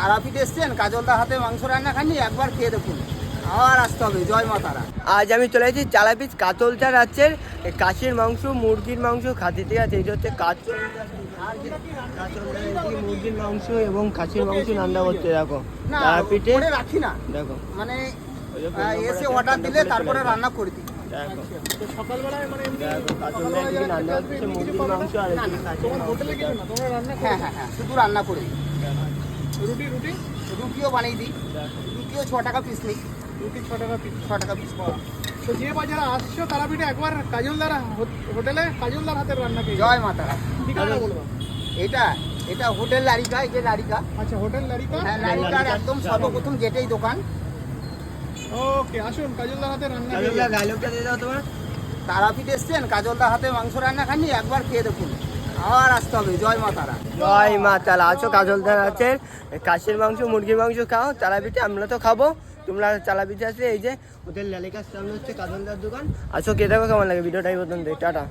তারাপীঠ এসছেন, কাজলদা হাতে মাংস রান্না খাননি, একবার খেয়ে দেখুন, আবার আসতে হবে। জয় মা তারা। আজ আমি চলে এসেছি চালাপিস কাতলচা রাজ্যের কাশির মাংস, মুরগির মাংস খাতি। ঠিক আছে, এটা হচ্ছে মুরগির মাংস এবং খাসির মাংস রান্না করতে। দেখো তারাপীঠে রাখি না, দেখো মানে এসে অর্ডার দিলে তারপরে রান্না করে দিই। দেখো সকালবেলায় মানে রান্না হচ্ছে মুরগির মাংস আর হ্যাঁ হ্যাঁ হ্যাঁ, শুধু রান্না করে দিই। রুটিও বানিয়ে দিই। রুটিও 6 টাকা পিস নিই। রুটি 6 টাকা পিস। 6 টাকা পিস। তো যে বাজারে আসছো তারাপীঠে একবার কাজলদার হোটেলে কাজলদার হাতের রান্না খেয়ে জয় মা তারা। ঠিকানা বলবো। এটা হোটেল লারিকা। এই যে লারিকা। আচ্ছা, হোটেল লারিকা। হ্যাঁ, লারিকার একদম সর্বপ্রথম গেটেই দোকান। ওকে, আসুন কাজলদার হাতে রান্না খেয়ে কাজলদা ডায়লগটা দিয়ে দাও তোমার। তারাপীঠ এসছেন, কাজলদা হাতে মাংস রান্না খাননি, একবার খেয়ে দেখুন, আবার আসতে হবে। জয় মা তারা। জয় মা তারা। আছো কাজলদার আছে কাশির মাংস, মুরগির মাংস খাও তারাপীঠে। আমরা তো খাবো, তোমরা তারাপীঠে আসলে এই যে হোটেল লালিকার সামনে হচ্ছে কাজলদার দোকান। আছো, খেয়ে দেখো কেমন লাগে। ভিডিওটাই বলতেন, টাটা।